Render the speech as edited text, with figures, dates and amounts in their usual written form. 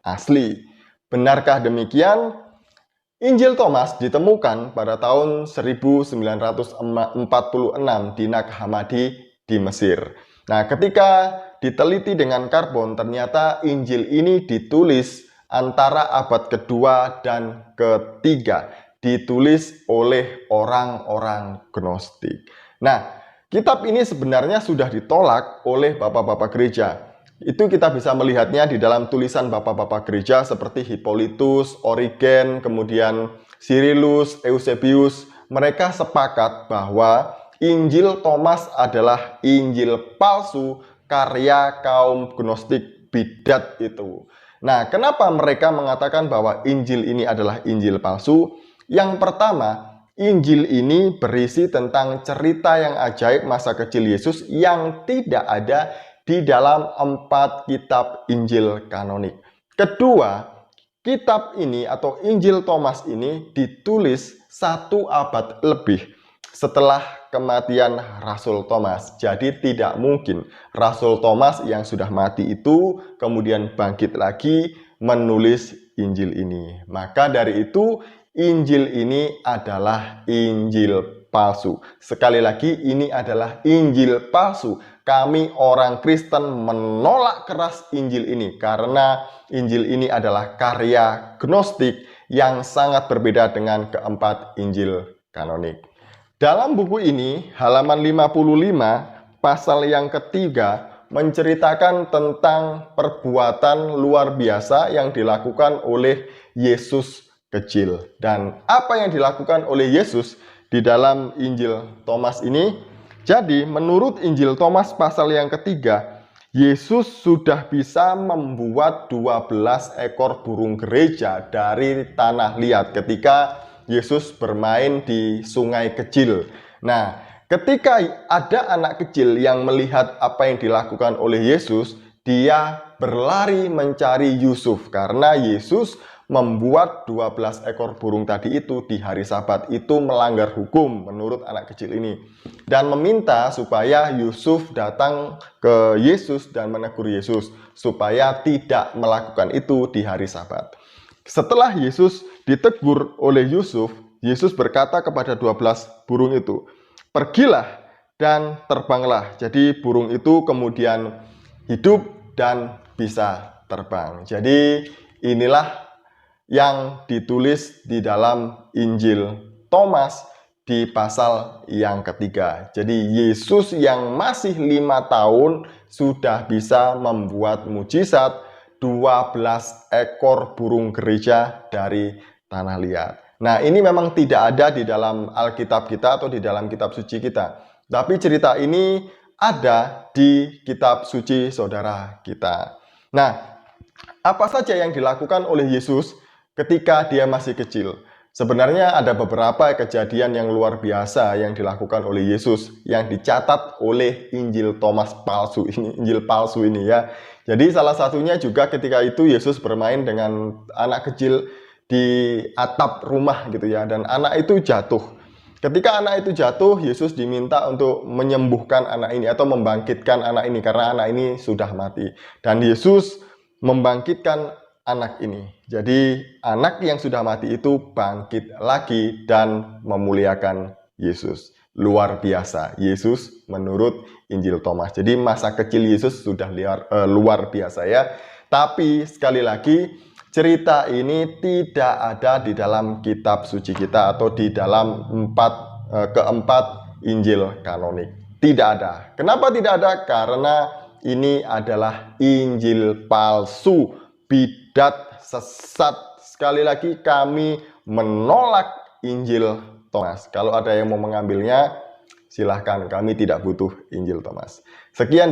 asli. Benarkah demikian? Injil Thomas ditemukan pada tahun 1946 di Nag Hammadi di Mesir. Nah, ketika diteliti dengan karbon, ternyata Injil ini ditulis antara abad kedua dan ketiga, ditulis oleh orang-orang Gnostik. Nah, kitab ini sebenarnya sudah ditolak oleh bapak-bapak gereja. Itu kita bisa melihatnya di dalam tulisan bapak-bapak gereja seperti Hippolytus, Origen, kemudian Cyrillus, Eusebius. Mereka sepakat bahwa Injil Thomas adalah Injil palsu karya kaum Gnostik bidat itu. Nah, kenapa mereka mengatakan bahwa Injil ini adalah Injil palsu? Yang pertama, Injil ini berisi tentang cerita yang ajaib masa kecil Yesus yang tidak ada di dalam 4 kitab Injil kanonik. Kedua, kitab ini atau Injil Thomas ini ditulis 1 abad lebih setelah kematian Rasul Thomas. Jadi tidak mungkin Rasul Thomas yang sudah mati itu kemudian bangkit lagi menulis Injil ini. Maka dari itu Injil ini adalah Injil palsu. Sekali lagi, ini adalah Injil palsu. Kami orang Kristen menolak keras Injil ini karena Injil ini adalah karya Gnostik yang sangat berbeda dengan keempat Injil kanonik. Dalam buku ini, halaman 55, pasal yang ketiga, menceritakan tentang perbuatan luar biasa yang dilakukan oleh Yesus kecil. Dan apa yang dilakukan oleh Yesus di dalam Injil Thomas ini? Jadi, menurut Injil Thomas pasal yang ketiga, Yesus sudah bisa membuat 12 ekor burung gereja dari tanah liat ketika Yesus bermain di sungai kecil. Nah, ketika ada anak kecil yang melihat apa yang dilakukan oleh Yesus, dia berlari mencari Yusuf karena Yesus membuat 12 ekor burung tadi itu di hari Sabat. Itu melanggar hukum menurut anak kecil ini. Dan meminta supaya Yusuf datang ke Yesus dan menegur Yesus supaya tidak melakukan itu di hari Sabat. Setelah Yesus ditegur oleh Yusuf, Yesus berkata kepada 12 burung itu, "Pergilah dan terbanglah." Jadi burung itu kemudian hidup dan bisa terbang. Jadi inilah yang ditulis di dalam Injil Thomas di pasal yang ketiga. Jadi Yesus yang masih 5 tahun sudah bisa membuat mujizat 12 ekor burung gereja dari tanah liat. Nah, ini memang tidak ada di dalam Alkitab kita atau di dalam kitab suci kita. Tapi cerita ini ada di kitab suci saudara kita. Nah, apa saja yang dilakukan oleh Yesus ketika dia masih kecil? Sebenarnya ada beberapa kejadian yang luar biasa yang dilakukan oleh Yesus yang dicatat oleh Injil Thomas palsu ini, Injil palsu ini ya. Jadi salah satunya juga ketika itu Yesus bermain dengan anak kecil di atap rumah gitu ya, dan anak itu jatuh. Ketika anak itu jatuh, Yesus diminta untuk menyembuhkan anak ini atau membangkitkan anak ini karena anak ini sudah mati. Dan Yesus membangkitkan anak ini. Jadi anak yang sudah mati itu bangkit lagi dan memuliakan Yesus. Luar biasa Yesus menurut Injil Thomas. Jadi masa kecil Yesus sudah luar biasa ya. Tapi sekali lagi cerita ini tidak ada di dalam kitab suci kita atau di dalam keempat Injil kanonik. Tidak ada. Kenapa tidak ada? Karena ini adalah Injil palsu, bidat, sesat. Sekali lagi kami menolak Injil Thomas. Kalau ada yang mau mengambilnya, silahkan. Kami tidak butuh Injil Thomas. Sekian.